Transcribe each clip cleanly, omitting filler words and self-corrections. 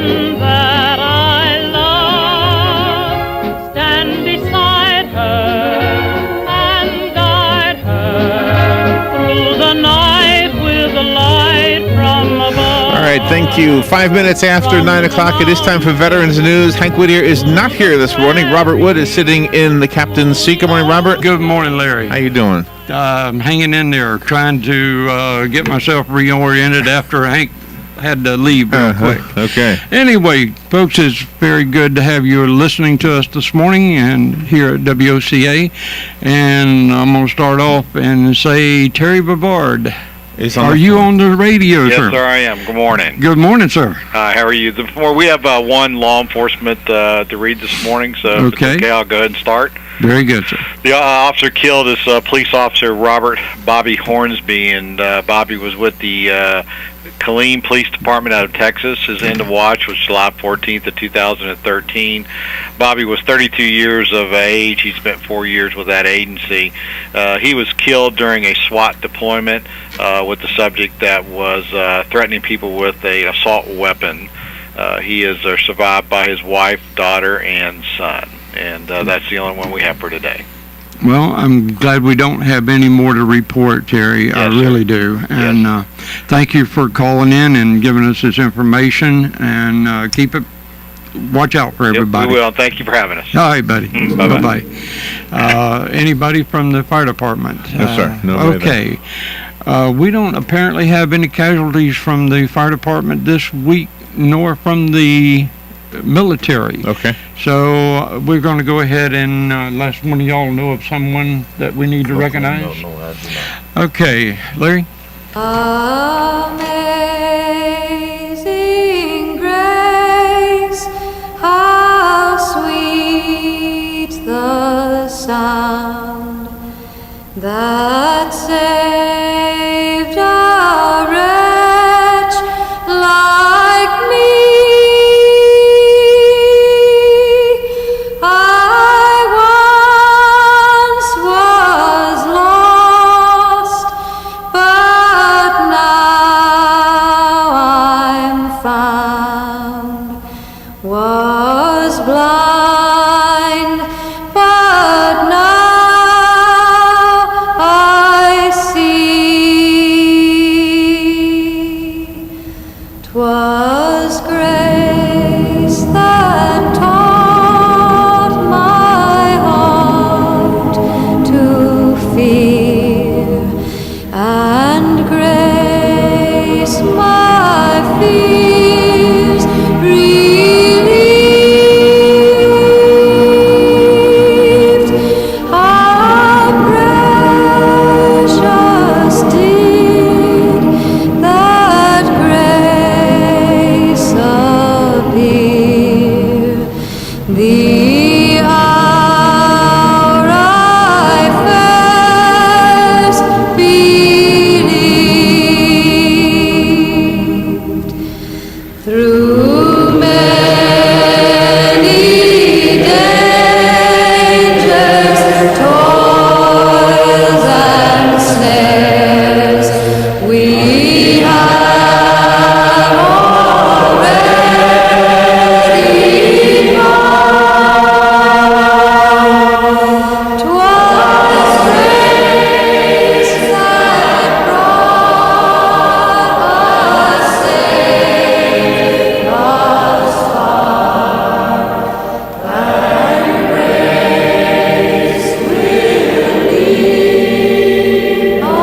woman that I love, stand beside her and guide her through the night with the light from above. All right, thank you. 5 minutes after 9 o'clock, it is time for Veterans News. Hank Whittier is not here this morning. Robert Wood is sitting in the captain's seat. Good morning, Robert. Good morning, Larry. How you doing? I'm hanging in there, trying to get myself reoriented after Hank had to leave real quick. Okay. Anyway, folks, it's very good to have you listening to us this morning and here at WOCA. And I'm going to start off and say, Terry Bavard, are you on the radio, yes, sir? Yes, sir, I am. Good morning. Good morning, sir. How are you? We have one law enforcement to read this morning, so if it's okay, I'll go ahead and start. Very good, sir. The officer killed is police officer Robert Bobby Hornsby, and Bobby was with the Killeen Police Department out of Texas. His end of watch was July 14th of 2013. Bobby was 32 years of age. He spent 4 years with that agency. He was killed during a SWAT deployment with the subject that was threatening people with an assault weapon. He is survived by his wife, daughter, and son. And that's the only one we have for today. Well, I'm glad we don't have any more to report, Terry. Yes, I really do. And yes. Thank you for calling in and giving us this information. And watch out for everybody. Yep, we will. Thank you for having us. All right, buddy. Bye-bye. Bye-bye. Anybody from the fire department? No, sir. No. Okay. We don't apparently have any casualties from the fire department this week, nor from the military. Okay. So we're going to go ahead and unless one of y'all know of someone that we need to recognize. No, okay, Larry. Amazing grace, how sweet the sound that saved a wretch like me. Was blind, but now I see. 'Twas grace that taught my heart to fear, and grace my fears relieved. How precious did that grace appear, the hour I first believed. Through many dangers, toils, and snares, we have already gone. 'Twas grace that brought us safe thus far, and grace will lead us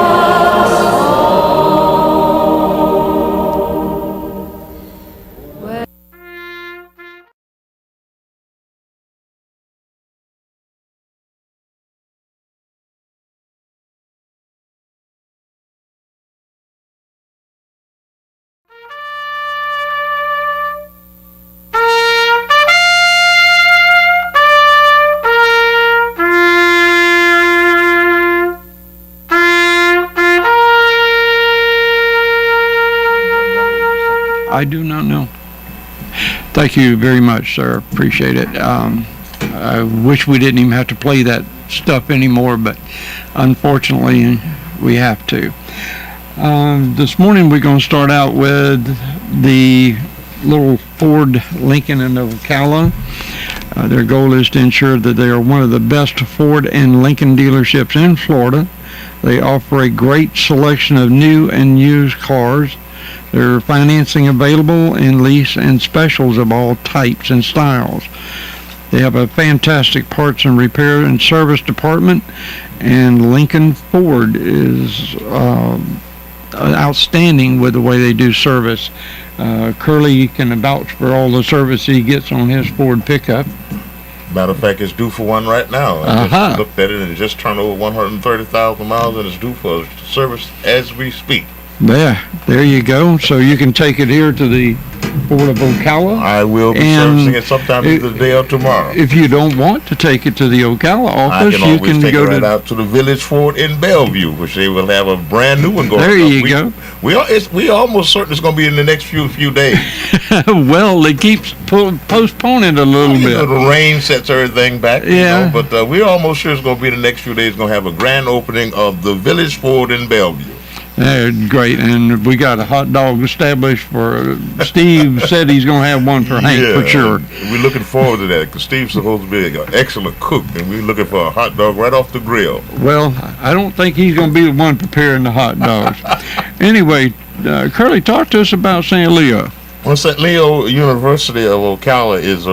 home. I do not know. Thank you very much, sir. Appreciate it. I wish we didn't even have to play that stuff anymore, but unfortunately we have to. This morning we're going to start out with the little Ford Lincoln in Ocala. Their goal is to ensure that they are one of the best Ford and Lincoln dealerships in Florida. They offer a great selection of new and used cars. There are financing available in lease and specials of all types and styles. They have a fantastic parts and repair and service department, and Lincoln Ford is outstanding with the way they do service. Curly can vouch for all the service he gets on his Ford pickup. Matter of fact, it's due for one right now. I just looked at it and it just turned over 130,000 miles and it's due for service as we speak. There you go. So you can take it here to the Port of Ocala. I will be servicing it sometime either today or tomorrow. If you don't want to take it to the Ocala office, you can take it right out to the Village Ford in Bellevue, which they will have a brand new one going. There you go. We almost certain it's going to be in the next few days. Well, they keep postponing it a little bit. The rain sets everything back. Yeah. But we're almost sure it's going to be in the next few days. Going to have a grand opening of the Village Ford in Bellevue. Great, and we got a hot dog established for Steve. Said he's going to have one for Hank for sure. We're looking forward to that because Steve's supposed to be an excellent cook, and we're looking for a hot dog right off the grill. Well, I don't think he's going to be the one preparing the hot dogs. Anyway, Curly, talk to us about St. Leo. Well, St. Leo University of Ocala is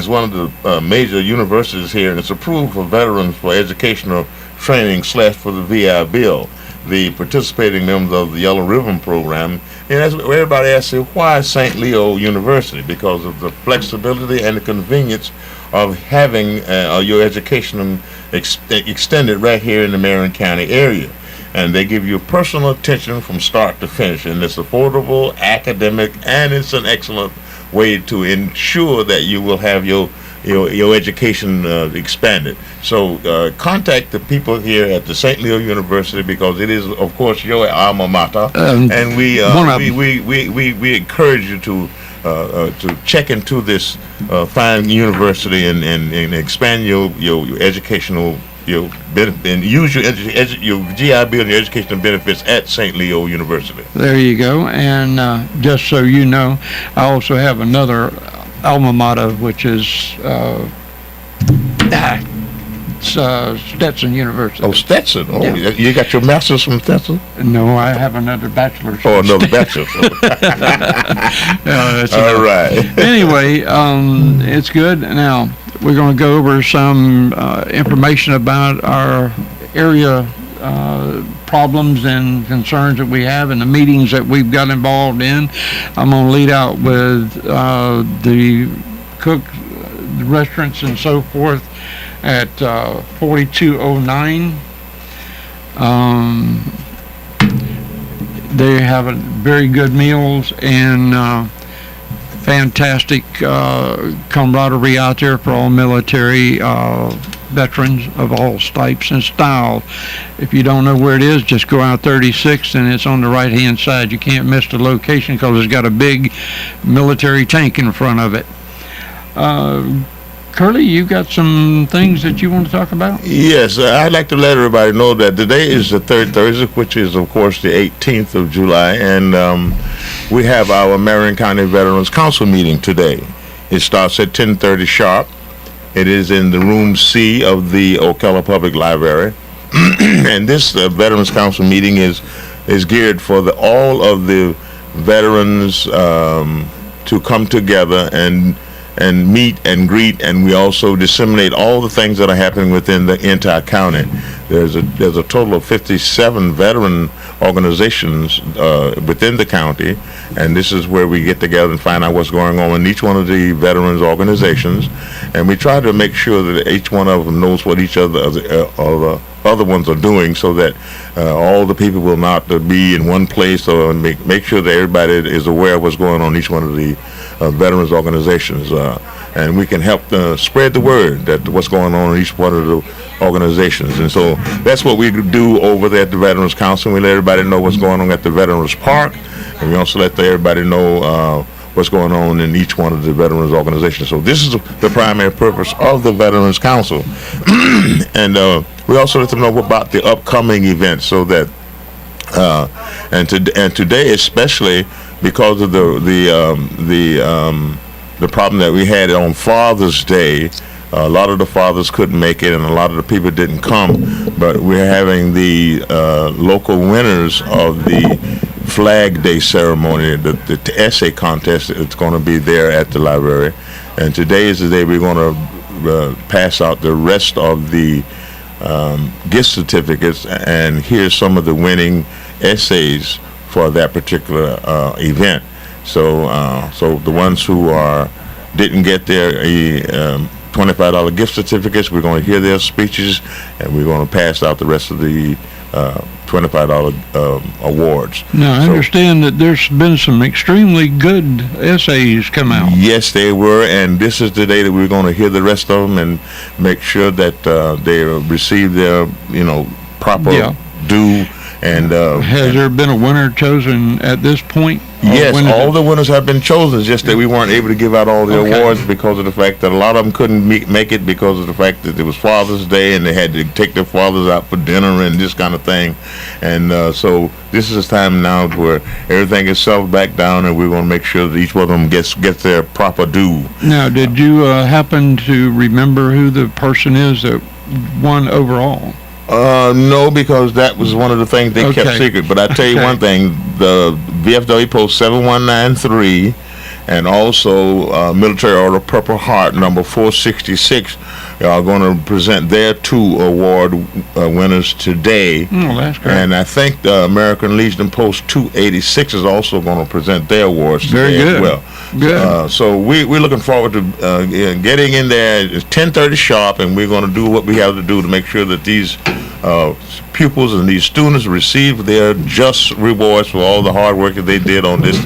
one of the major universities here, and it's approved for veterans for educational training / for the VI Bill. The participating members of the Yellow Ribbon program, and that's what everybody asks, why St. Leo University? Because of the flexibility and the convenience of having your education extended right here in the Marion County area. And they give you personal attention from start to finish, and it's affordable, academic, and it's an excellent way to ensure that you will have your education expanded. So contact the people here at the St. Leo University because it is, of course, your alma mater, and we encourage you to check into this fine university and expand your educational and use your GI Bill and your educational benefits at St. Leo University. There you go. And just so you know, I also have another alma mater, which is Stetson University. Oh, Stetson. Oh, yeah. You got your master's from Stetson? No, I have another bachelor's. Oh, another bachelor's. All right. Anyway, it's good. Now, we're going to go over some information about our area problems and concerns that we have and the meetings that we've got involved in. I'm going to lead out with the cook, the restaurants and so forth at 4209. They have very good meals and fantastic camaraderie out there for all military veterans of all types and styles. If you don't know where it is, just go out 36 and it's on the right hand side. You can't miss the location because it's got a big military tank in front of it. Curly, you got some things that you want to talk about? Yes, I'd like to let everybody know that today is the third Thursday, which is, of course, the 18th of July, and we have our Marion County Veterans Council meeting today. It starts at 10:30 sharp. It is in the room C of the Ocala Public Library, and this Veterans Council meeting is geared for all of the veterans to come together and meet and greet, and we also disseminate all the things that are happening within the entire county. There's a total of 57 veteran organizations within the county, and this is where we get together and find out what's going on in each one of the veterans organizations, and we try to make sure that each one of them knows what each other other ones are doing, so that all the people will not be in one place, or make sure that everybody is aware of what's going on in each one of the veterans organizations, and we can help spread the word that what's going on in each one of the organizations. And so that's what we do over there at the Veterans Council. We let everybody know what's going on at the Veterans Park, and we also let everybody know what's going on in each one of the veterans organizations. So this is the primary purpose of the Veterans Council. And we also let them know about the upcoming events, so that and today especially because of the problem that we had on Father's Day. A lot of the fathers couldn't make it, and a lot of the people didn't come. But we're having the local winners of the Flag Day ceremony, the essay contest. It's going to be there at the library, and today is the day we're going to pass out the rest of the gift certificates, and here's some of the winning essays for that particular event. So the ones who didn't get their $25 gift certificates, we're going to hear their speeches, and we're going to pass out the rest of the $25 awards. Now, I understand that there's been some extremely good essays come out. Yes, they were, and this is the day that we're going to hear the rest of them and make sure that they receive their, proper due. And has there been a winner chosen at this point? Yes, all the winners have been chosen. It's just that we weren't able to give out all the awards because of the fact that a lot of them couldn't make it because of the fact that it was Father's Day and they had to take their fathers out for dinner and this kind of thing. And so this is a time now where everything is settled back down, and we want to make sure that each one of them gets their proper due. Now, did you happen to remember who the person is that won overall? No, because that was one of the things they kept secret. But I tell you one thing, the VFW Post 7193 and also Military Order Purple Heart number 466 are going to present their 2 award winners today. Oh, that's great. And I think the American Legion Post 286 is also going to present their awards today as well. Good. So we're looking forward to getting in there. It's 10:30 sharp, and we're going to do what we have to do to make sure that these pupils and these students receive their just rewards for all the hard work that they did on this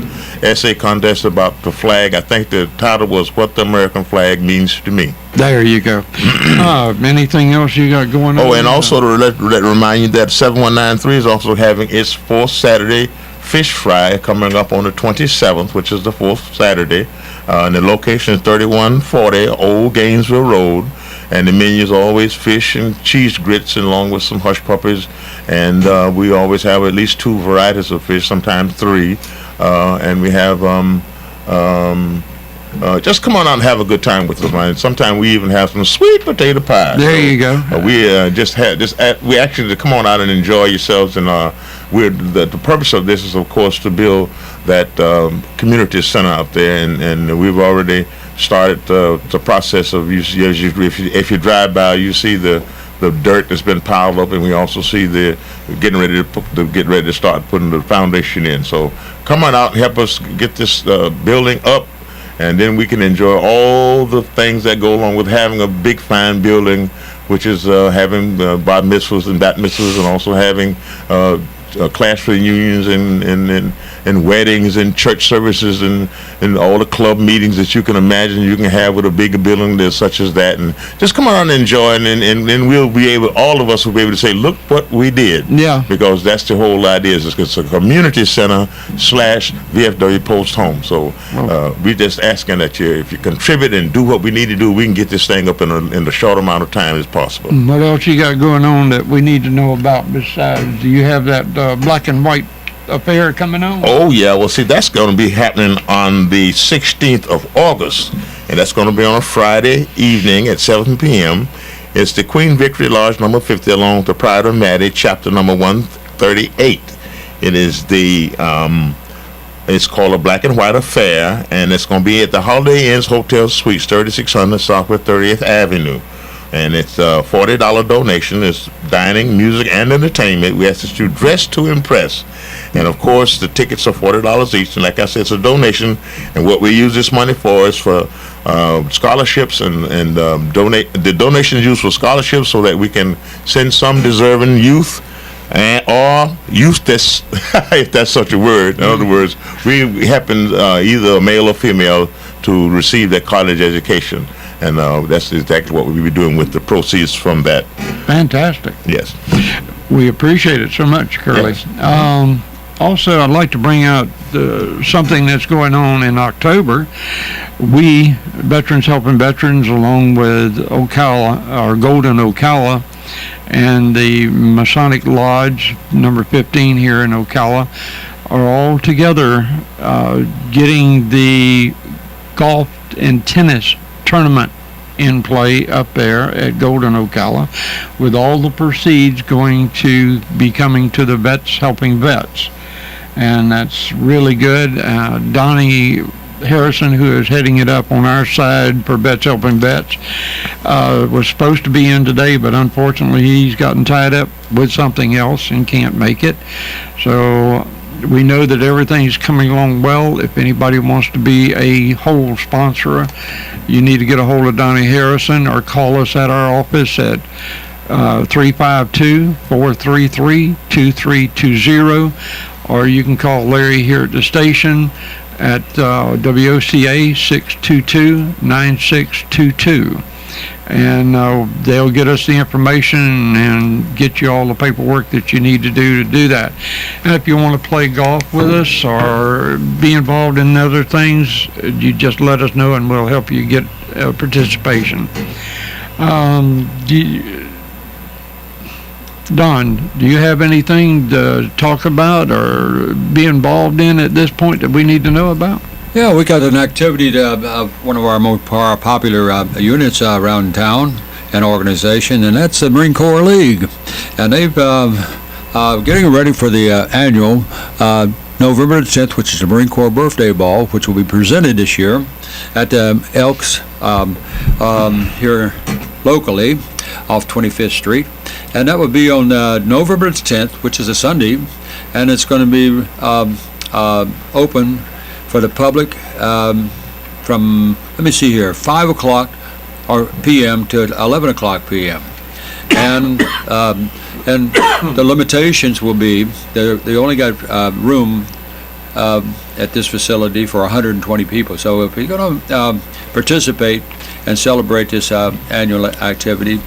essay contest about the flag. I think the title was "What the American Flag Means to Me." There you go. Anything else you got going on? Oh, and also to let remind you that 7193 is also having its 4th Saturday fish fry coming up on the 27th, which is the 4th Saturday. And the location is 3140 Old Gainesville Road. And the menu is always fish and cheese grits along with some hush puppies. And we always have at least 2 varieties of fish, sometimes 3. And we have just come on out and have a good time with us, man. Sometimes we even have some sweet potato pie. There you go. We we actually to come on out and enjoy yourselves, and the purpose of this is, of course, to build that community center out there, and we've already started the process of if you drive by, you see the dirt that's been piled up, and we also see getting ready to start putting the foundation in. So come on out and help us get this building up, and then we can enjoy all the things that go along with having a big fine building, which is having bar mitzvahs and bat mitzvahs, and also having class reunions and weddings and church services and all the club meetings that you can imagine you can have with a bigger building that's such as that. And just come on and enjoy, and we'll be able, all of us will be able to say, look what we did. Yeah. Because that's the whole idea. It's a community center / VFW Post Home. So we're just asking that if you contribute and do what we need to do, we can get this thing up in the short amount of time as possible. What else you got going on that we need to know about besides, do you have that black and white affair coming on? Oh, yeah. Well, see, that's going to be happening on the 16th of August, and that's going to be on a Friday evening at 7 p.m. It's the Queen Victory Lodge number 50 along with the Pride of Maddie, chapter number 138. It is it's called a Black and White Affair, and it's going to be at the Holiday Inn's Hotel Suites, 3600 Southwest 30th Avenue. And it's a $40 donation. It's dining, music, and entertainment. We ask that you dress to impress. And, of course, the tickets are $40 each. And like I said, it's a donation. And what we use this money for is for scholarships and donate. The donation is used for scholarships so that we can send some deserving youth or youth that's, if that's such a word. In other words, we happen either male or female to receive that college education. And that's exactly what we'll be doing with the proceeds from that. Fantastic. Yes. We appreciate it so much, Curly. Yes. Also, I'd like to bring out something that's going on in October. We, Veterans Helping Veterans, along with Ocala, or Golden Ocala, and the Masonic Lodge, number 15 here in Ocala, are all together getting the golf and tennis tournament in play up there at Golden Ocala, with all the proceeds going to be coming to the Vets Helping Vets. And that's really good. Donnie Harrison, who is heading it up on our side for Vets Helping Vets, was supposed to be in today, but unfortunately he's gotten tied up with something else and can't make it. So we know that everything's coming along well. If anybody wants to be a whole sponsor, you need to get a hold of Donnie Harrison or call us at our office at 352-433-2320, or you can call Larry here at the station at WOCA 622-9622. And they'll get us the information and get you all the paperwork that you need to do that. And if you want to play golf with us or be involved in other things, you just let us know and we'll help you get participation. Don, do you have anything to talk about or be involved in at this point that we need to know about? Yeah, we got an activity to one of our most popular units around town, an organization, and that's the Marine Corps League. And they've getting ready for the annual November 10th, which is the Marine Corps Birthday Ball, which will be presented this year at Elks here locally off 25th Street. And that will be on November 10th, which is a Sunday, and it's going to be open for the public from, let me see here, 5 o'clock p.m. to 11 o'clock p.m. And the limitations will be, they only got room at this facility for 120 people. So if you're going to participate and celebrate this annual activity,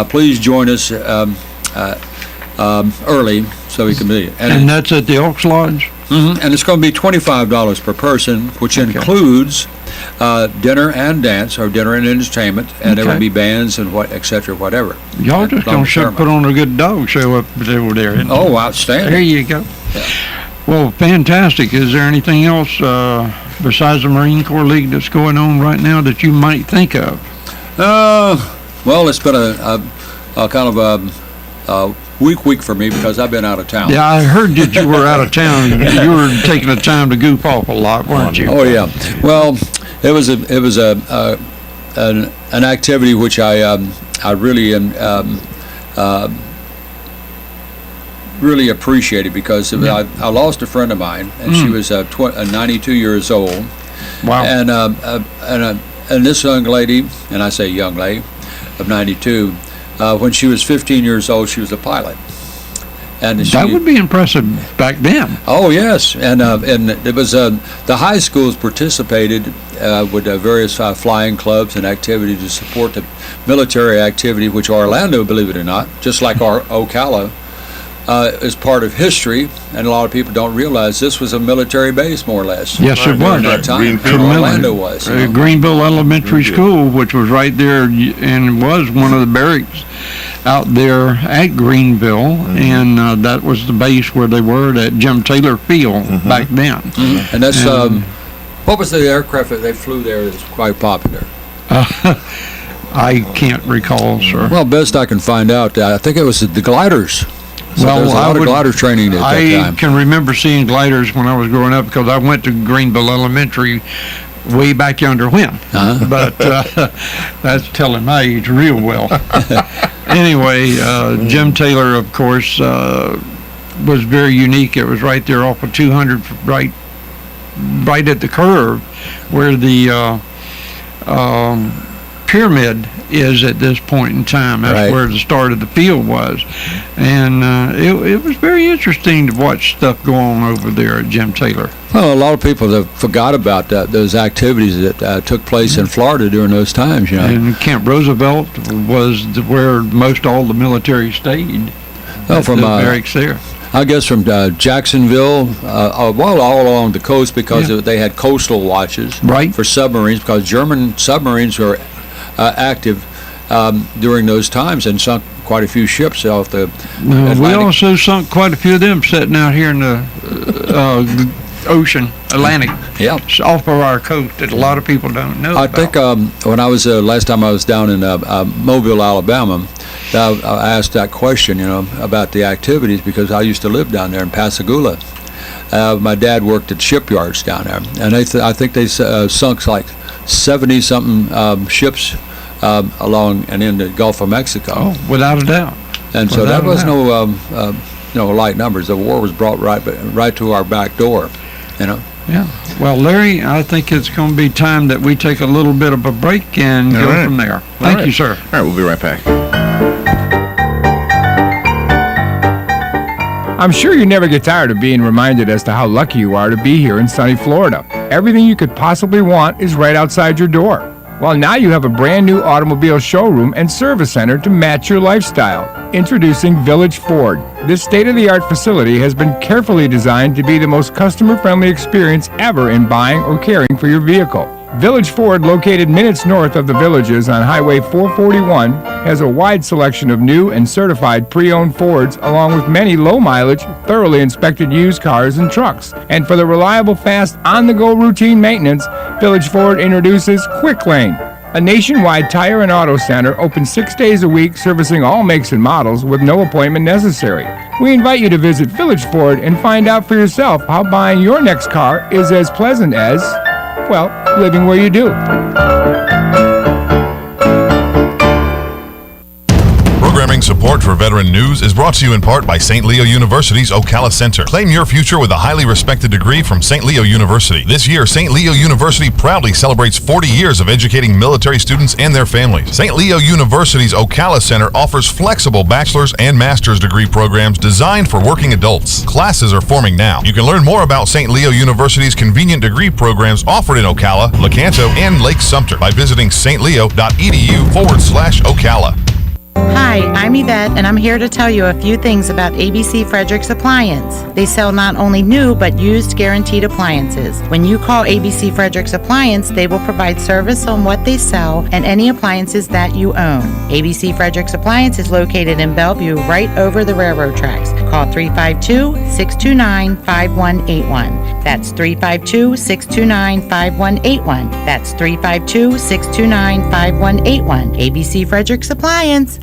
please join us early so we can be. And that's at the Elks Lodge? Mm-hmm. And it's going to be $25 per person, which includes dinner and dance, or dinner and entertainment, and there will be bands and et cetera, whatever. Y'all just going to put on a good dog show up over there. Oh, outstanding. There you go. Yeah. Well, fantastic. Is there anything else besides the Marine Corps League that's going on right now that you might think of? Well, it's been a kind of a week for me because I've been out of town. Yeah, I heard that you were out of town. You were taking the time to goof off a lot, weren't you? Oh yeah. Well, it was an activity which I really really appreciated because I lost a friend of mine, and she was 92 years old. Wow. And this young lady, and I say young lady, of 92. When she was 15 years old, she was a pilot. And that would be impressive back then. Oh yes, and it was the high schools participated with various flying clubs and activities to support the military activity, which Orlando, believe it or not, just like our Ocala, is part of history, and a lot of people don't realize this was a military base, more or less. Yes, it was. At that time, Orlando was. Greenville Elementary School, which was right there and was one of the barracks out there at Greenville, and that was the base where they were at Jim Taylor Field back then. And that's, what was the aircraft that they flew there that's quite popular? I can't recall, sir. Well, best I can find out, I think it was the gliders. So there was a lot of glider training at that time. I can remember seeing gliders when I was growing up because I went to Greenville Elementary way back yonder when. But that's telling my age real well. Anyway, Jim Taylor, of course, was very unique. It was right there off of 200, right at the curve where the pyramid is at this point in time. That's where the start of the field was. And it was very interesting to watch stuff go on over there at Jim Taylor. Well, a lot of people have forgot about those activities that took place in Florida during those times, you know. And Camp Roosevelt was where most all the military stayed. Well, from barracks there. I guess from Jacksonville, well, all along the coast, because they had coastal watches for submarines, because German submarines were active during those times and sunk quite a few ships off the We Atlantic. also sunk quite a few of them sitting out here in the ocean, Atlantic, Yeah. off of our coast that a lot of people don't know I about. think when I was last time I was down in Mobile, Alabama, I asked that question, about the activities because I used to live down there in Pascagoula. My dad worked at shipyards down there, and I think they sunk like 70-something ships along and in the Gulf of Mexico. Oh, without a doubt. And so Without that a was doubt. no light numbers. The war was brought right to our back door, Yeah. Well, Larry, I think it's going to be time that we take a little bit of a break and All go right. from there. All Thank right. you, sir. All right, we'll be right back. I'm sure you never get tired of being reminded as to how lucky you are to be here in sunny Florida. Everything you could possibly want is right outside your door. Well, now you have a brand new automobile showroom and service center to match your lifestyle. Introducing Village Ford. This state-of-the-art facility has been carefully designed to be the most customer-friendly experience ever in buying or caring for your vehicle. Village Ford, located minutes north of the Villages on Highway 441, has a wide selection of new and certified pre-owned Fords, along with many low-mileage, thoroughly inspected used cars and trucks. And for the reliable, fast, on-the-go routine maintenance, Village Ford introduces Quick Lane, a nationwide tire and auto center open 6 days a week, servicing all makes and models with no appointment necessary. We invite you to visit Village Ford and find out for yourself how buying your next car is as pleasant as, well, living where you do. Programming support for Veteran News is brought to you in part by St. Leo University's Ocala Center. Claim your future with a highly respected degree from St. Leo University. This year, St. Leo University proudly celebrates 40 years of educating military students and their families. St. Leo University's Ocala Center offers flexible bachelor's and master's degree programs designed for working adults. Classes are forming now. You can learn more about St. Leo University's convenient degree programs offered in Ocala, Lecanto, and Lake Sumter by visiting stleo.edu/Ocala. Hi, I'm Yvette, and I'm here to tell you a few things about ABC Fredericks Appliance. They sell not only new, but used guaranteed appliances. When you call ABC Fredericks Appliance, they will provide service on what they sell and any appliances that you own. ABC Fredericks Appliance is located in Bellevue, right over the railroad tracks. Call 352-629-5181. That's 352-629-5181. That's 352-629-5181. ABC Fredericks Appliance.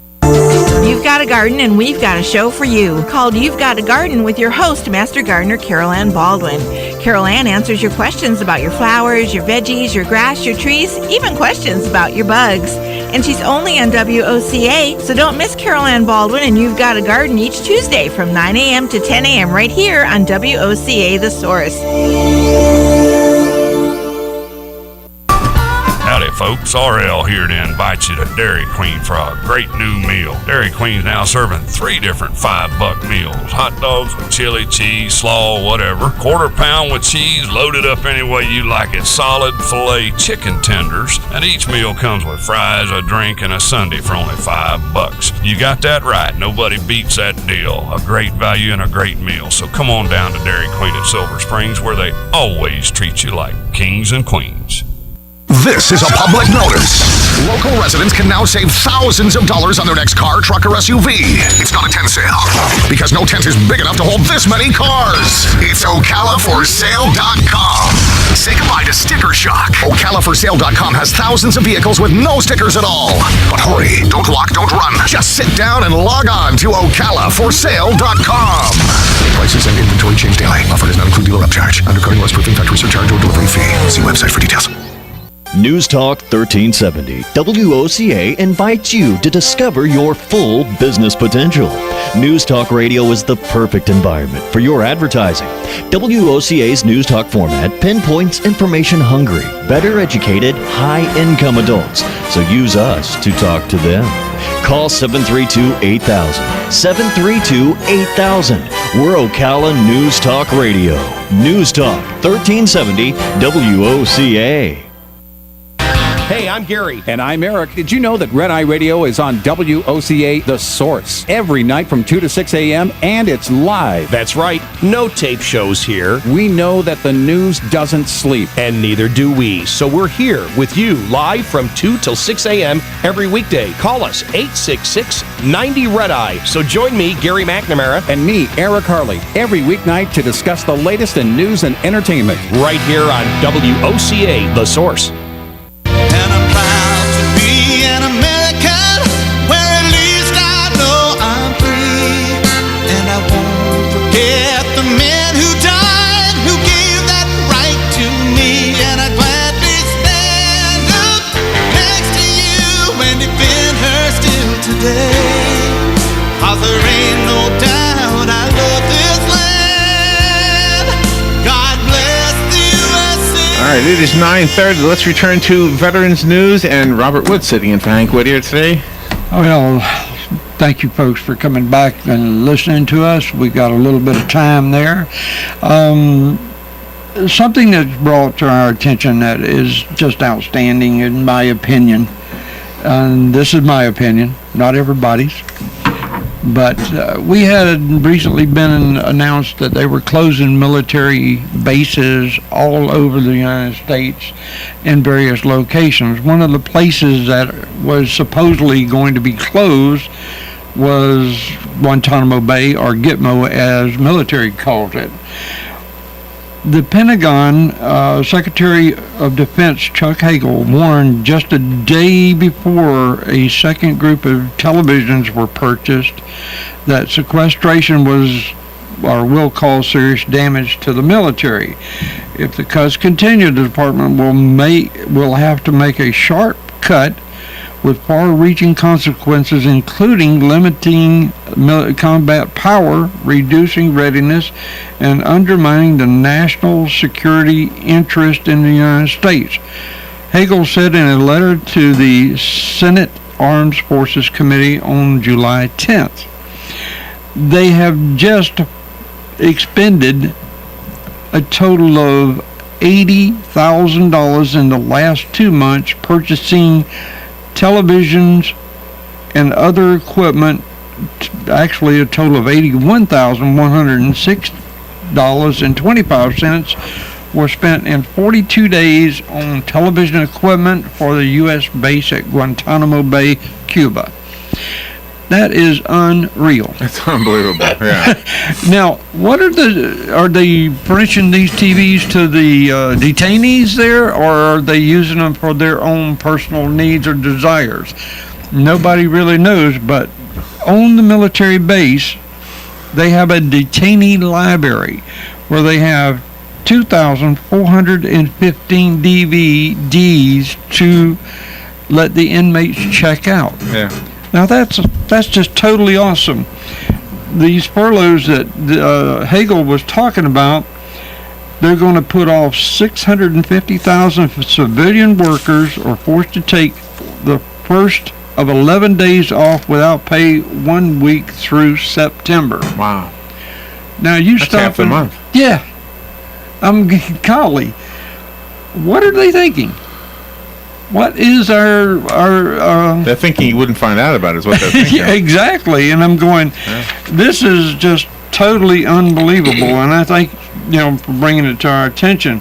You've got a garden and we've got a show for you called You've Got a Garden with your host, Master Gardener Carol Ann Baldwin. Carol Ann answers your questions about your flowers, your veggies, your grass, your trees, even questions about your bugs. And she's only on WOCA, so don't miss Carol Ann Baldwin and You've Got a Garden each Tuesday from 9 a.m. to 10 a.m. right here on WOCA The Source. Howdy folks, RL here to invite you to Dairy Queen for a great new meal. Dairy Queen's now serving 3 different $5 meals. Hot dogs with chili, cheese, slaw, whatever. Quarter pound with cheese loaded up any way you like it. Solid filet chicken tenders. And each meal comes with fries, a drink, and a sundae for only $5. You got that right. Nobody beats that deal. A great value and a great meal. So come on down to Dairy Queen at Silver Springs where they always treat you like kings and queens. This is a public notice. Local residents can now save thousands of dollars on their next car, truck, or SUV. It's not a tent sale, because no tent is big enough to hold this many cars. It's OcalaForSale.com. Say goodbye to sticker shock. OcalaForSale.com has thousands of vehicles with no stickers at all. But hurry, don't walk, don't run. Just sit down and log on to OcalaForSale.com. Prices and inventory change daily. Offer does not include dealer upcharge, undercutting, loss proofing, factory surcharge, or delivery fee. See website for details. News Talk 1370, WOCA invites you to discover your full business potential. News Talk Radio is the perfect environment for your advertising. WOCA's News Talk format pinpoints information-hungry, better educated, high-income adults, so use us to talk to them. Call 732-8000, 732-8000. We're Ocala News Talk Radio. News Talk 1370, WOCA. Hey, I'm Gary. And I'm Eric. Did you know that Red Eye Radio is on WOCA The Source every night from 2 to 6 a.m. and it's live? That's right. No tape shows here. We know that the news doesn't sleep. And neither do we. So we're here with you live from 2 till 6 a.m. every weekday. Call us 866-90-RED-EYE. So join me, Gary McNamara. And me, Eric Harley, every weeknight to discuss the latest in news and entertainment. Right here on WOCA The Source. All right, it is 9:30. Let's return to Veterans News, and Robert Wood sitting in for Hank Whittier today. Well, thank you folks for coming back and listening to us. We got a little bit of time there. Something that's brought to our attention that is just outstanding in my opinion, and this is my opinion, not everybody's, but we had recently been announced that they were closing military bases all over the United States in various locations. One of the places that was supposedly going to be closed was Guantanamo Bay, or Gitmo as military calls it. The Pentagon Secretary of Defense Chuck Hagel warned just a day before a second group of televisions were purchased that sequestration was or will cause serious damage to the military. If the cuts continue, the department will have to make a sharp cut with far-reaching consequences, including limiting combat power, reducing readiness, and undermining the national security interest in the United States. Hagel said in a letter to the Senate Armed Forces Committee on July 10th, they have just expended a total of $80,000 in the last 2 months purchasing televisions and other equipment, actually a total of $81,106.25 were spent in 42 days on television equipment for the U.S. base at Guantanamo Bay, Cuba. That is unreal. That's unbelievable. Yeah. Now, are they furnishing these TVs to the detainees there, or are they using them for their own personal needs or desires? Nobody really knows, but on the military base, they have a detainee library where they have 2,415 DVDs to let the inmates check out. Yeah. Now that's just totally awesome. These furloughs that Hagel was talking about, they're going to put off 650,000 civilian workers are forced to take the first of 11 days off without pay 1 week through September. Wow. Now you That's stop half the month. Yeah. Golly. What are they thinking? What is our they're thinking you wouldn't find out about it, is what they're thinking. Yeah, exactly. And I'm going, this is just totally unbelievable. And I thank, for bringing it to our attention.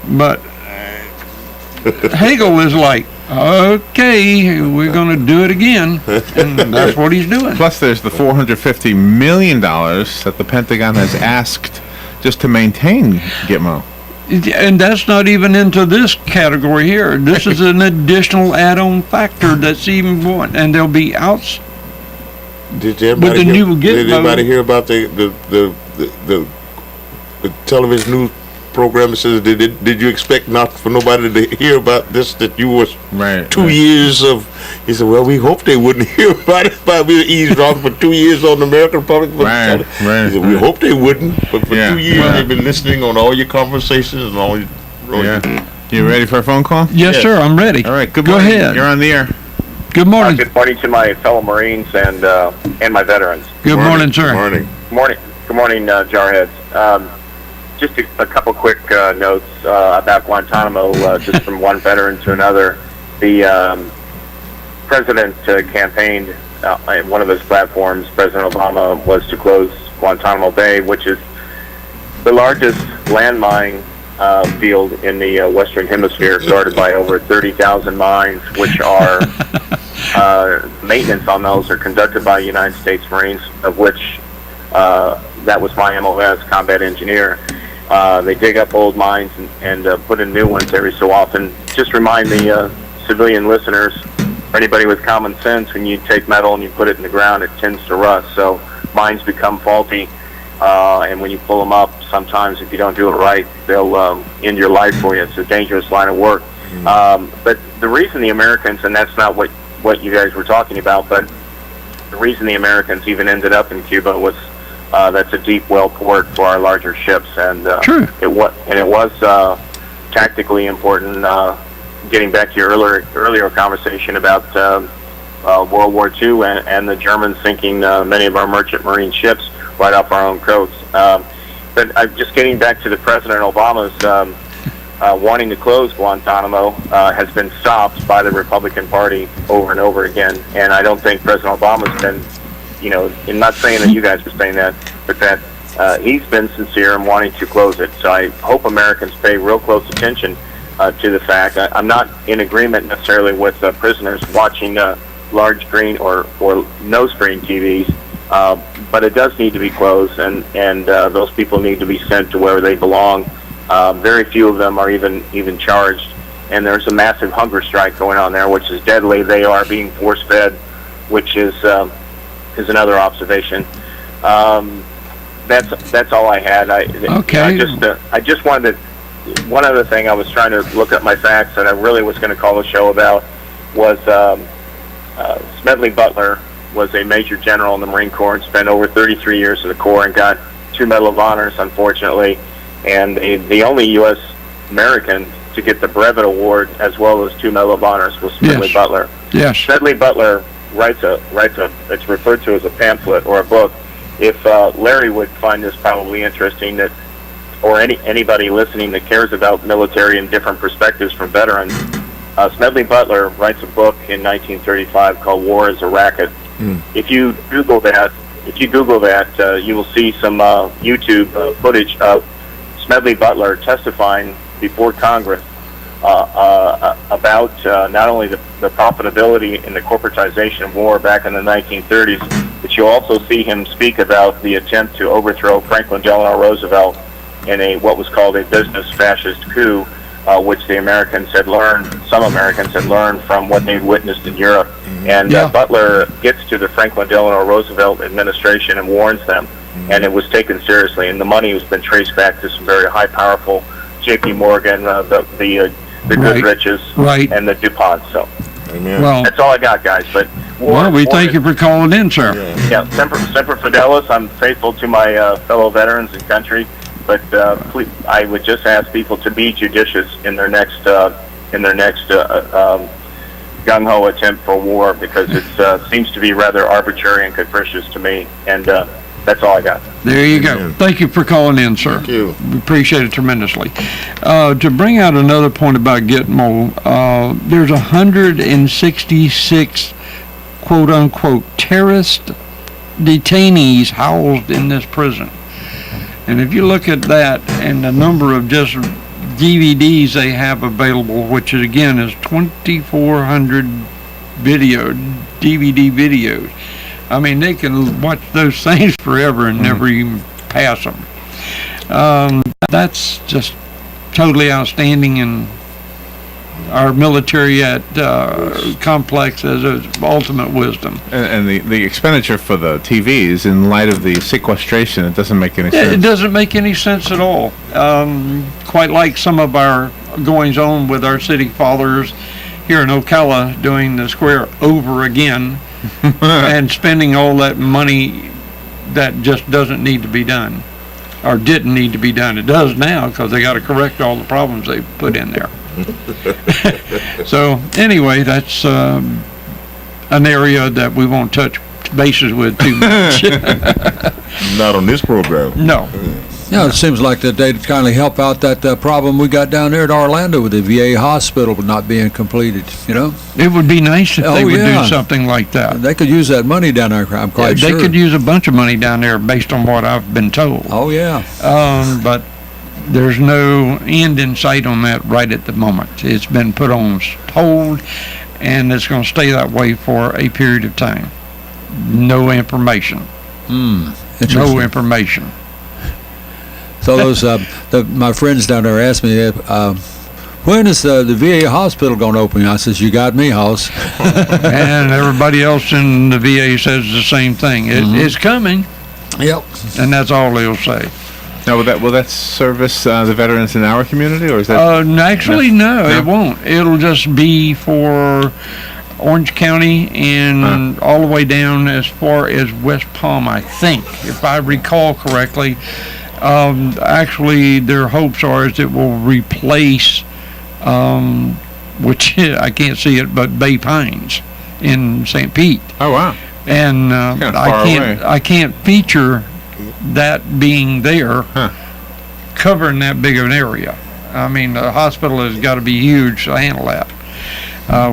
But Hagel is like, okay, we're going to do it again. And that's what he's doing. Plus, there's the $450 million that the Pentagon has asked just to maintain Gitmo. And that's not even into this category here. This is an additional add-on factor that's even one, and they'll be out. Did anybody hear about the television news program that says did you expect not for nobody to hear about this, that you was 2 years of? He said, well, we hope they wouldn't hear about it, but we were eavesdropping for 2 years on the American public. He said, we hope they wouldn't, but for 2 years they've been listening on all your conversations and all your. You ready for a phone call? Yes, sir. I'm ready. All right. Go ahead. You're on the air. Good morning. Good morning to my fellow Marines and my veterans. Good morning, sir. Good morning, Jarheads. Just a couple quick notes about Guantanamo, just from one veteran to another. the president campaigned on one of his platforms. President Obama was to close Guantanamo Bay, which is the largest landmine field in the Western Hemisphere, guarded by over 30,000 mines, which are maintenance on those are conducted by United States Marines, of which that was my MOS, combat engineer. They dig up old mines and put in new ones every so often. Just remind the civilian listeners, or anybody with common sense, when you take metal and you put it in the ground, it tends to rust. So mines become faulty, and when you pull them up, sometimes if you don't do it right, they'll end your life for you. It's a dangerous line of work. But the reason the Americans, and that's not what you guys were talking about, but the reason the Americans even ended up in Cuba was that's a deep well port for our larger ships, and it was tactically important. Getting back to your earlier conversation about World War II and the Germans sinking many of our merchant marine ships right off our own coast. But just getting back to the President Obama's wanting to close Guantanamo has been stopped by the Republican Party over and over again, and I don't think President Obama's been, I'm not saying that you guys are saying that, but that he's been sincere in wanting to close it. So I hope Americans pay real close attention to the fact. I'm not in agreement necessarily with prisoners watching large screen or no screen TVs, but it does need to be closed, and those people need to be sent to where they belong. Very few of them are even charged, and there's a massive hunger strike going on there, which is deadly. They are being force-fed, which is another observation. That's all I had. I just wanted to. One other thing I was trying to look up my facts that I really was going to call the show about was Smedley Butler was a major general in the Marine Corps and spent over 33 years in the Corps and got 2 Medal of Honors, unfortunately, and the only U.S. American to get the Brevet Award as well as 2 Medal of Honors was Smedley Butler. Yes. Smedley Butler writes it's referred to as a pamphlet or a book. If Larry would find this probably interesting, that or anybody listening that cares about military and different perspectives from veterans, Smedley Butler writes a book in 1935 called War is a Racket. If you Google that, you will see some YouTube footage of Smedley Butler testifying before Congress about not only the profitability and the corporatization of war back in the 1930s, but you'll also see him speak about the attempt to overthrow Franklin Delano Roosevelt in what was called a business fascist coup, which some Americans had learned from what they'd witnessed in Europe. And Butler gets to the Franklin Delano Roosevelt administration and warns them, and it was taken seriously. And the money has been traced back to some very high, powerful J.P. Morgan, the Goodriches, and the DuPont. So that's all I got, guys. But we thank you for calling in, sir. Yeah, Semper Fidelis. I'm faithful to my fellow veterans and country. But please, I would just ask people to be judicious in their next gung-ho attempt for war, because it seems to be rather arbitrary and capricious to me. And that's all I got. There you go. Thank you for calling in, sir. Thank you. We appreciate it tremendously. To bring out another point about Gitmo, there's 166 quote-unquote terrorist detainees housed in this prison. And if you look at that and the number of just DVDs they have available, which is, again is 2,400 DVD videos. I mean, they can watch those things forever and never even pass them. That's just totally outstanding, and our military complex has ultimate wisdom. And the expenditure for the TVs, in light of the sequestration, it doesn't make any sense. It doesn't make any sense at all. Quite like some of our goings on with our city fathers here in Ocala doing the square over again and spending all that money that just doesn't need to be done, or didn't need to be done. It does now, because they got to correct all the problems they put in there. So anyway, that's an area that we won't touch bases with too much. Not on this program. No. Yeah, it seems like that they'd kind of help out that problem we got down there at Orlando with the VA hospital not being completed, you know? It would be nice if they would yeah. do something like that. They could use that money down there, I'm quite They sure. could use a bunch of money down there based on what I've been told. Oh, yeah. But there's no end in sight on that right at the moment. It's been put on hold, and it's going to stay that way for a period of time. No information. No information. So those my friends down there asked me, when is the VA hospital going to open? I says, you got me, house. And everybody else in the VA says the same thing. It's coming. Yep. And that's all they'll say. Now, will that service the veterans in our community, or is that? Actually, no, it won't. It'll just be for Orange County and all the way down as far as West Palm, I think, if I recall correctly. Actually, their hopes are is it will replace, which I can't see it, but Bay Pines in St. Pete. Oh wow! And I can't feature that being there, covering that big of an area. I mean, the hospital has got to be huge to handle that.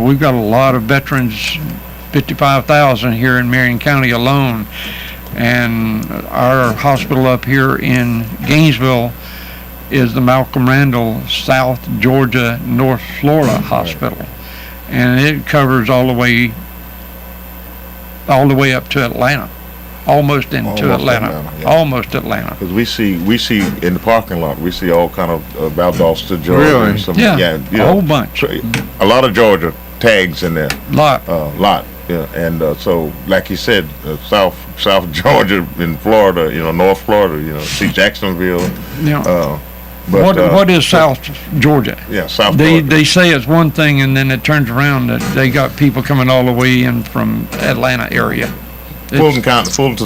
We've got a lot of veterans, 55,000 here in Marion County alone. And our hospital up here in Gainesville is the Malcolm Randall South Georgia North Florida Hospital, and it covers all the way up to Atlanta, almost Atlanta. Almost Atlanta. Because we see in the parking lot, we see all kind of Valdosta, Georgia. Really? And some, Yeah, you a know, whole bunch. A lot of Georgia tags in there. Lot. Yeah, and so like you said, South Georgia in Florida, you know, North Florida, you know, see Jacksonville. Yeah. But what is South Georgia? Yeah, South They Georgia. they say it's one thing, and then it turns around that they got people coming all the way in from Atlanta area. Fulton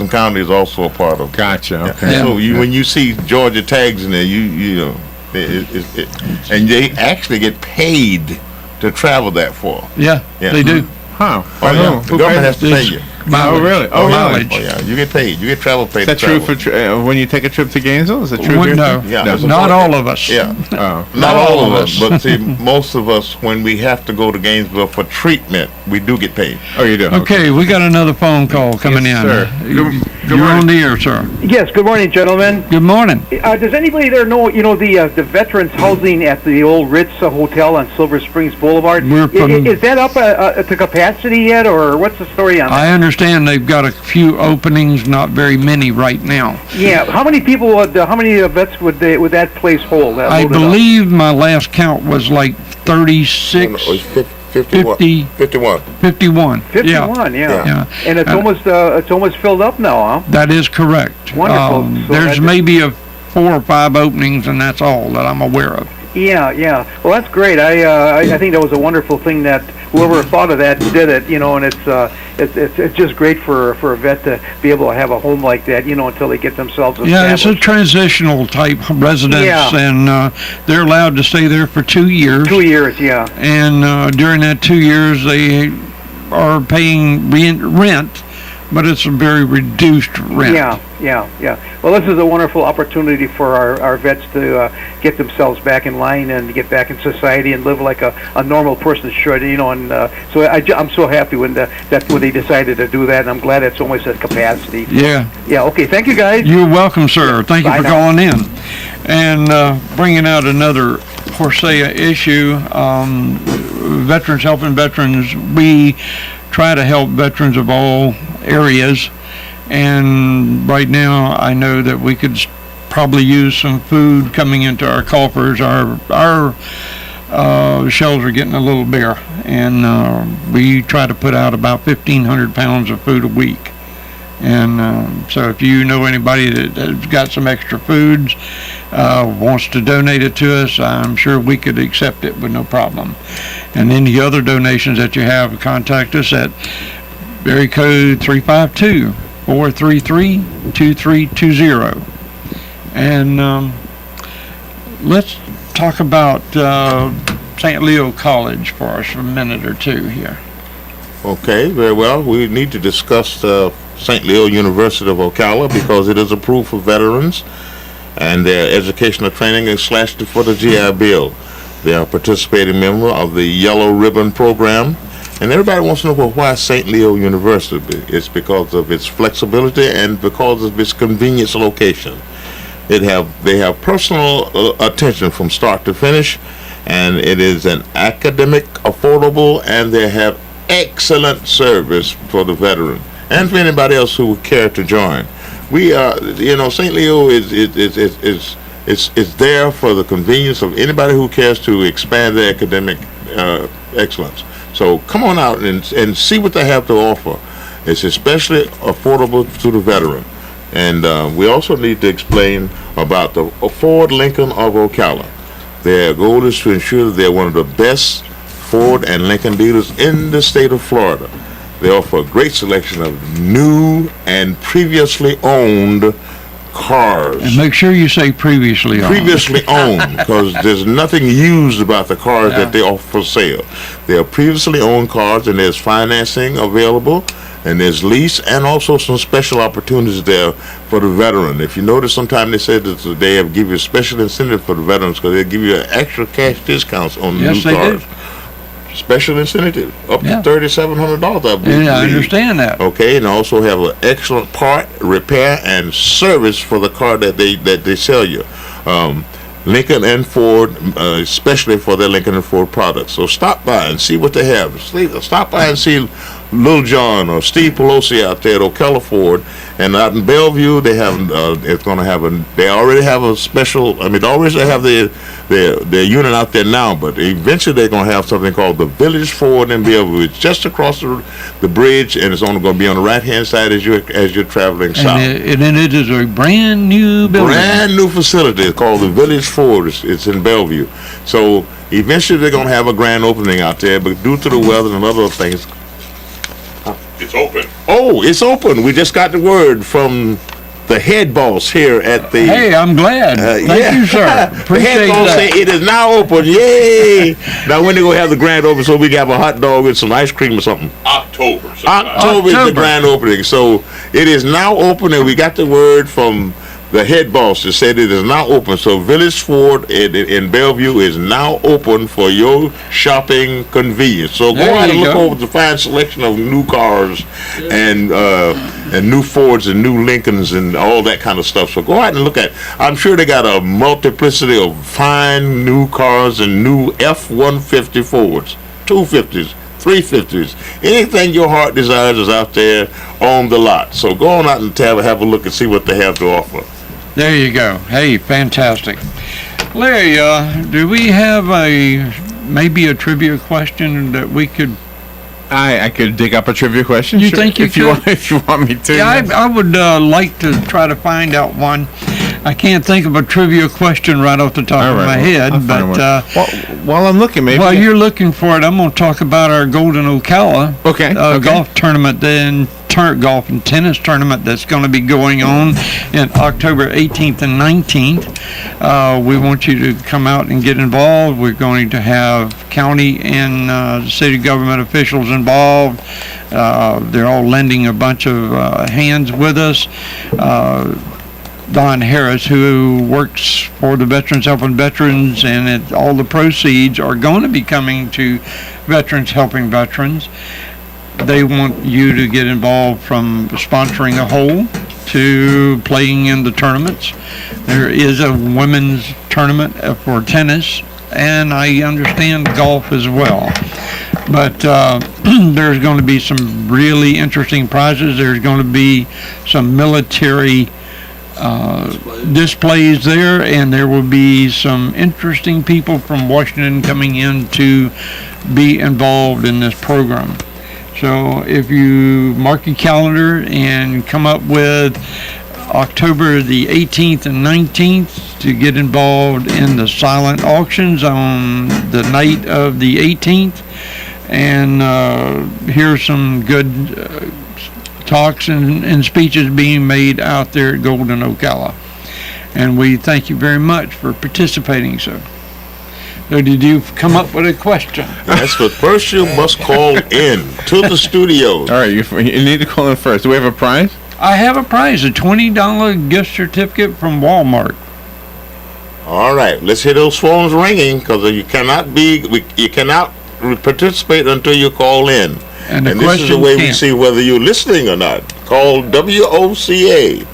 County is also a part of. Gotcha. Okay. Yeah. So when you see Georgia tags in there, you know, and they actually get paid to travel that far. Yeah, they do. Huh. Oh yeah, the government has to pay you. Oh really? Oh, mileage. Oh yeah, you get paid. You get travel paid. Is that true for when you take a trip to Gainesville? Is that true? here? No, Yeah, not all of us. Yeah. Oh. Not all of us, but see, most of us, when we have to go to Gainesville for treatment, we do get paid. Oh, you do? Okay, we got another phone call coming Yes, in. sir. You're on the air, sir. Yes, good morning, gentlemen. Good morning. Does anybody there know, the veterans housing at the old Ritz Hotel on Silver Springs Boulevard? Is that up to capacity yet, or what's the story on that? I understand they've got a few openings, not very many right now. Yeah, how many people how many vets would that place hold? I believe my last count was like 36. No, it's 51. 51. 51, yeah. And it's almost filled up now, huh? That is correct. Wonderful. So There's maybe 4 or 5 openings, and that's all that I'm aware of. Yeah. Well, that's great. I think that was a wonderful thing that whoever thought of that did it. And it's just great for a vet to be able to have a home like that. Until they get themselves established. Yeah, it's a transitional type residence, and they're allowed to stay there for 2 years. 2 years, yeah. And during that 2 years, they are paying rent, but it's a very reduced rent. Yeah. Well, this is a wonderful opportunity for our vets to get themselves back in line and get back in society and live like a normal person should, And so I'm so happy when they decided to do that, and I'm glad it's almost at capacity. Yeah. Yeah. Okay. Thank you, guys. You're welcome, sir. Thank you Bye for now. calling in and bringing out another Horsea issue. Veterans helping veterans. We try to help veterans of all areas. And right now, I know that we could probably use some food coming into our coffers. Our shelves are getting a little bare, and we try to put out about 1,500 pounds of food a week. And so if you know anybody that's got some extra foods, wants to donate it to us, I'm sure we could accept it with no problem. And any other donations that you have, contact us at area code 352-433-2320. And let's talk about St. Leo College for us for a minute or two here. Okay, very well. We need to discuss St. Leo University of Ocala because it is approved for veterans. and their educational training is slashed for the GI Bill. They are a participating member of the Yellow Ribbon Program. And everybody wants to know, well, why St. Leo University? It's because of its flexibility and because of its convenience location. They have personal attention from start to finish, and it is an academic, affordable, and they have excellent service for the veteran and for anybody else who would care to join. We are, St. Leo is there for the convenience of anybody who cares to expand their academic excellence. So come on out and see what they have to offer. It's especially affordable to the veteran. And we also need to explain about the Ford Lincoln of Ocala. Their goal is to ensure that they're one of the best Ford and Lincoln dealers in the state of Florida. They offer a great selection of new and previously owned cars. And make sure you say previously owned. Previously owned, because there's nothing used about the cars that they offer for sale. They are previously owned cars, and there's financing available, and there's lease, and also some special opportunities there for the veteran. If you notice, sometimes they say that they have give you a special incentive for the veterans because they give you extra cash discounts on the new cars. Do. Special incentive up to $3,700, I believe. Yeah, I understand that. Okay, and also have an excellent part, repair, and service for the car that they sell you. Lincoln and Ford, especially for their Lincoln and Ford products. So stop by and see what they have. Stop by and see Lil John or Steve Pelosi out there at Ocala Ford, and out in Bellevue they have they already have a special. I mean, they always have their unit out there now, but eventually they're going to have something called the Village Ford in Bellevue. It's just across the bridge, and it's only going to be on the right hand side as you're traveling south. And it is a brand new building. Brand new facility. It's called the Village Ford. It's in Bellevue. So eventually they're going to have a grand opening out there, but due to the weather and other things. It's open. Oh, it's open. We just got the word from the head boss here at the... Hey, I'm glad. Thank you, sir. The head boss said it is now open. Yay! Now when they going to have the grand opening so we can have a hot dog and some ice cream or something? October is the grand opening. So it is now open, and we got the word from the head boss that said it is now open. So Village Ford in Bellevue is now open for your shopping convenience. So go out and look over the fine selection of new cars and new Fords and new Lincolns and all that kind of stuff. So go out and look at it. I'm sure they got a multiplicity of fine new cars and new F-150 Fords, 250s, 350s. Anything your heart desires is out there on the lot. So go on out and have a look and see what they have to offer. There you go. Hey, fantastic. Larry, do we have maybe a trivia question that we could... I could dig up a trivia question. You think you could? If you want me to. Yeah, I would like to try to find out one. I can't think of a trivia question right off the top of my head, but while I'm looking, maybe while you're looking for it, I'm going to talk about our Golden Ocala golf tournament, then golf and tennis tournament that's going to be going on in October 18th and 19th. We want you to come out and get involved. We're going to have county and city government officials involved. They're all lending a bunch of hands with us. Don Harris, who works for the Veterans Helping Veterans, and all the proceeds are going to be coming to Veterans Helping Veterans. They want you to get involved from sponsoring a hole to playing in the tournaments. There is a women's tournament for tennis, and I understand golf as well. But there's going to be some really interesting prizes. There's going to be some military displays there, and there will be some interesting people from Washington coming in to be involved in this program. So if you mark your calendar and come up with October the 18th and 19th to get involved in the silent auctions on the night of the 18th, and hear some good talks and speeches being made out there at Golden Ocala. And we thank you very much for participating, sir. So did you come up with a question? Yes, but first you must call in to the studio. All right, you need to call in first. Do we have a prize? I have a prize, a $20 gift certificate from Walmart. All right, let's hear those phones ringing because you cannot participate until you call in. And the this is the way we can't. see whether you're listening or not. Call WOCA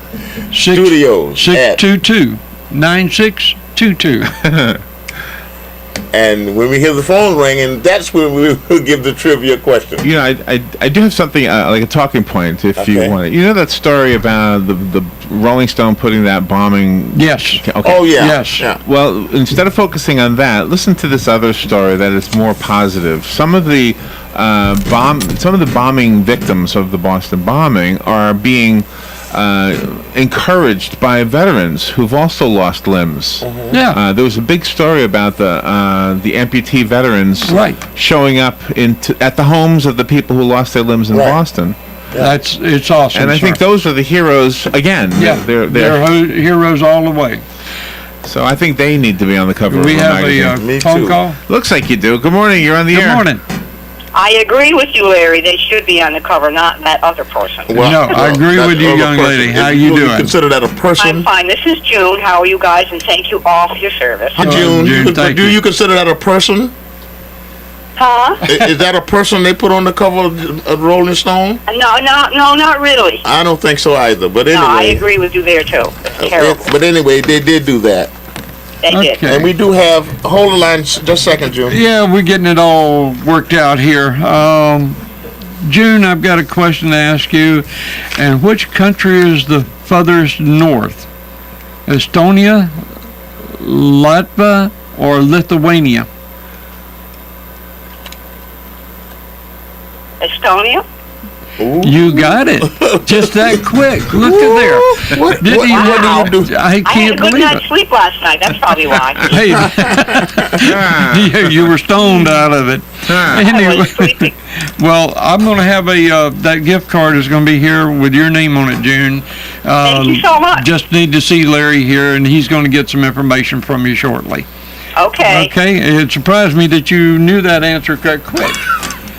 Studios at 622-9622. And when we hear the phone ringing, that's when we will give the trivia question. You know, I do have something like a talking point if you Okay. want it. You know that story about the Rolling Stone putting that bombing? Yes. Okay. Oh, yeah. Yes. Yeah. Well, instead of focusing on that, listen to this other story that is more positive. Some of the bombing victims of the Boston bombing are being encouraged by veterans who've also lost limbs. Yeah. There was a big story about the amputee veterans showing up at the homes of the people who lost their limbs in Boston. It's awesome. And I think those are the heroes again. Yeah, they're heroes all the way. So I think they need to be on the cover Do we of a have magazine. a phone call? Looks like you do. Good morning. You're on the air. Good morning. I agree with you, Larry. They should be on the cover, not that other person. I agree with you, young lady. How you doing? Consider that a person? I'm fine. This is June. How are you guys? And thank you all for your service. Hi, June. Do you consider that a person? Huh? Is that a person they put on the cover of Rolling Stone? No, not really. I don't think so either. But anyway, No, I agree with you there too. Terrible. But anyway, they did do that. They did. And we do have. Hold the line just a second, June. Yeah, we're getting it all worked out here. June, I've got a question to ask you. And which country is the furthest north? Estonia, Latvia, or Lithuania? Estonia? You got it. Just that quick. Look at there. What do you do? I I had a can't good believe night's it. sleep last night. That's probably why. Hey, you were stoned out of it. Anyway, well, I'm going to have that gift card is going to be here with your name on it, June. Thank you so much. Just need to see Larry here, and he's going to get some information from you shortly. Okay. Okay. It surprised me that you knew that answer that quick.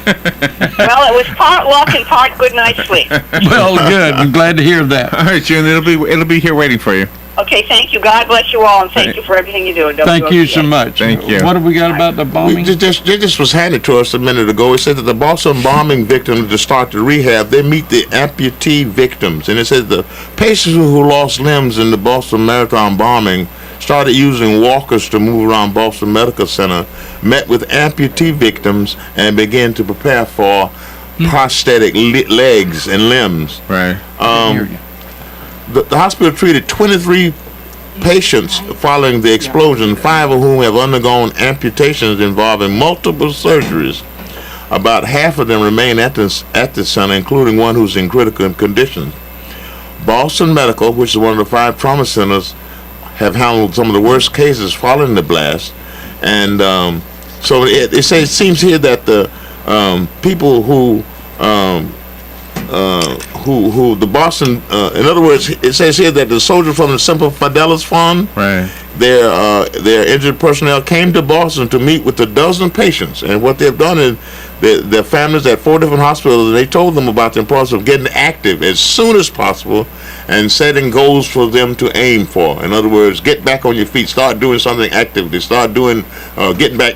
Well, it was part luck and part good night's sleep. Well, good. I'm glad to hear that. All right, June. It'll be here waiting for you. Okay, thank you. God bless you all, and thank you for everything you do. at Thank you WOCA. so much. Thank you. What have we got about the bombing? They just was handed to us a minute ago. It said that the Boston bombing victims to start the rehab, they meet the amputee victims. And it said the patients who lost limbs in the Boston Marathon bombing started using walkers to move around Boston Medical Center, met with amputee victims, and began to prepare for prosthetic legs and limbs. Right. The hospital treated 23 patients following the explosion, 5 of whom have undergone amputations involving multiple surgeries. About half of them remain at the center, including one who's in critical condition. Boston Medical, which is one of the 5 trauma centers, have handled some of the worst cases following the blast. And so it seems here that the people who the Boston, in other words, it says here that the soldiers from the Semper Fidelis Fund, right, their injured personnel came to Boston to meet with a dozen patients, and what they've done is their families at 4 different hospitals, they told them about the importance of getting active as soon as possible and setting goals for them to aim for. In other words, get back on your feet, start doing something actively, start doing, getting back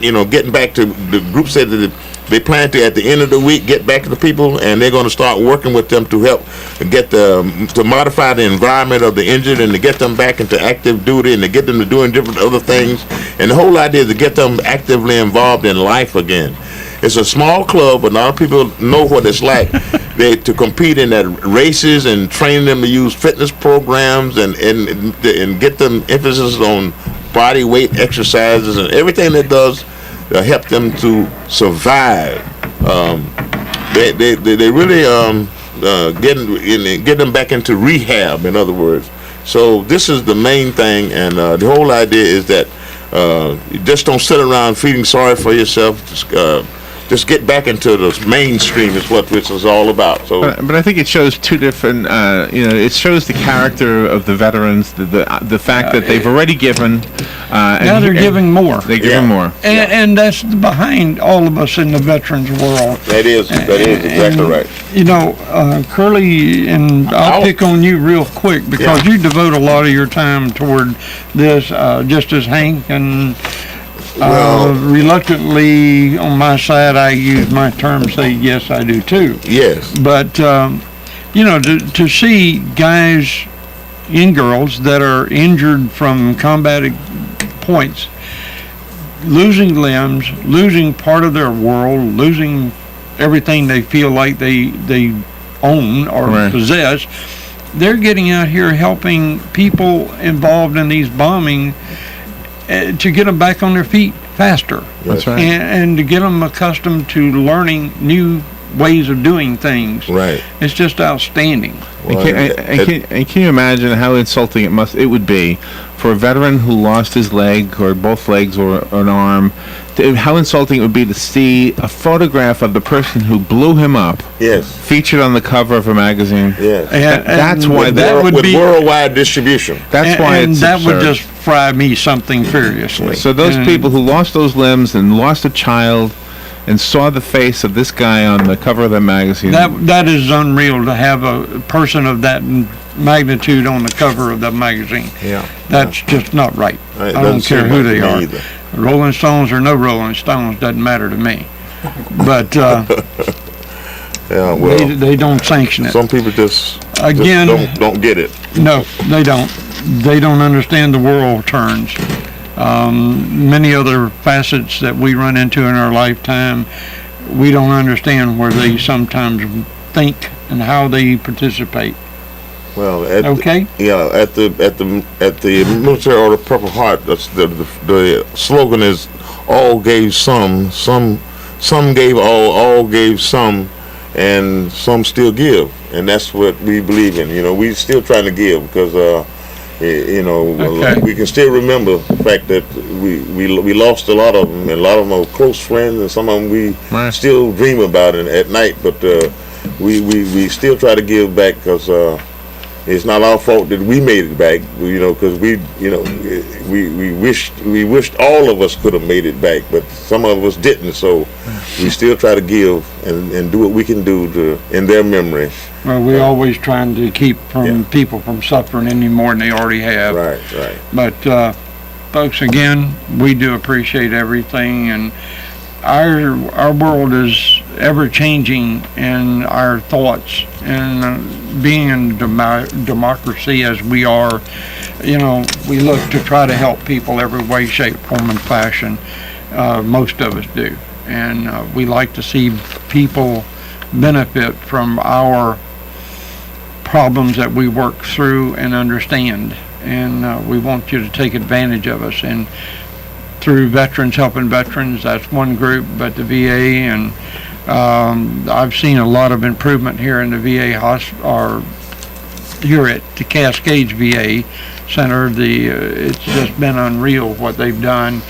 to the group said that they plan to, at the end of the week, get back to the people, and they're going to start working with them to help get to modify the environment of the injured and to get them back into active duty and to get them to doing different other things. And the whole idea is to get them actively involved in life again. It's a small club, but a lot of people know what it's like to compete in that races and train them to use fitness programs and get them emphasis on body weight exercises and everything that does help them to survive. They really get them back into rehab, in other words. So this is the main thing, and the whole idea is that you just don't sit around feeling sorry for yourself. just get back into the mainstream is what this is all about. So, but I think it shows two different. It shows the character of the veterans, the fact that they've already given. Now they're giving more. They're giving more, and that's behind all of us in the veterans world. That is exactly right. You know, Curly, and I'll pick on you real quick because you devote a lot of your time toward this, just as Hank, and reluctantly on my side, I use my term, say yes, I do too. Yes. But, to see guys and girls that are injured from combat points, losing limbs, losing part of their world, losing everything they feel like they own or possess, they're getting out here helping people involved in these bombing to get them back on their feet faster. That's right. And to get them accustomed to learning new ways of doing things. Right. It's just outstanding. And can you imagine how insulting it would be for a veteran who lost his leg or both legs or an arm? How insulting it would be to see a photograph of the person who blew him up. Yes. Featured on the cover of a magazine. Yes. That's why that would be worldwide distribution. That's why it's that absurd. would just fry me something furiously. So those people who lost those limbs and lost a child and saw the face of this guy on the cover of the magazine. That is unreal to have a person of that magnitude on the cover of the magazine. Yeah. That's just not right. It I don't doesn't care seem who like they to me are. either. Rolling Stones or no Rolling Stones doesn't matter to me. But yeah, well, they don't sanction it. Some people just don't get it. No, they don't. They don't understand the world turns. Many other facets that we run into in our lifetime, we don't understand where they sometimes think and how they participate. Well, at okay. At the Military Order of Purple Heart, that's the slogan is all gave some gave all gave some, and some still give, and that's what we believe in. We still trying to give because we can still remember the fact that we lost a lot of them, and a lot of them are close friends, and some of them we still dream about it at night. But we still try to give back because it's not our fault that we made it back. Because we wished all of us could have made it back, but some of us didn't. So we still try to give and do what we can do in their memory. Well, we're always trying to keep people from suffering any more than they already have. Right. But folks, again, we do appreciate everything, and our world is ever changing in our thoughts, and being in democracy as we are, we look to try to help people every way, shape, form, and fashion. Most of us do, and we like to see people benefit from our problems that we work through and understand, and we want you to take advantage of us. And through Veterans Helping Veterans, that's one group, but the VA, and I've seen a lot of improvement here in the VA or here at the Cascades VA Center. It's just been unreal what they've done.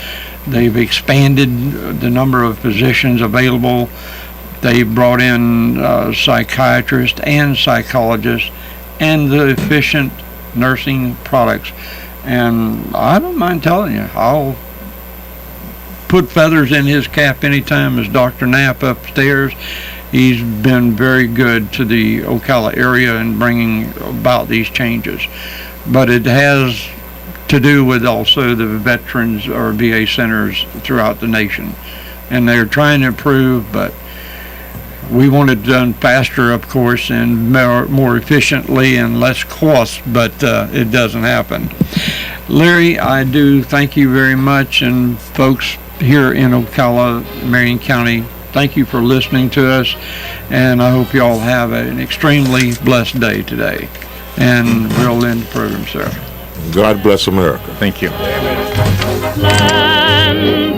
They've expanded the number of positions available. They've brought in psychiatrists and psychologists and the efficient nursing products. And I don't mind telling you, I'll put feathers in his cap anytime as Dr. Knapp upstairs. He's been very good to the Ocala area in bringing about these changes. But it has to do with also the veterans or VA centers throughout the nation. And they're trying to improve, but we want it done faster, of course, and more efficiently and less cost, but it doesn't happen. Larry, I do thank you very much, and folks here in Ocala, Marion County, thank you for listening to us, and I hope you all have an extremely blessed day today. And we'll end the program, sir. God bless America. Thank you. Land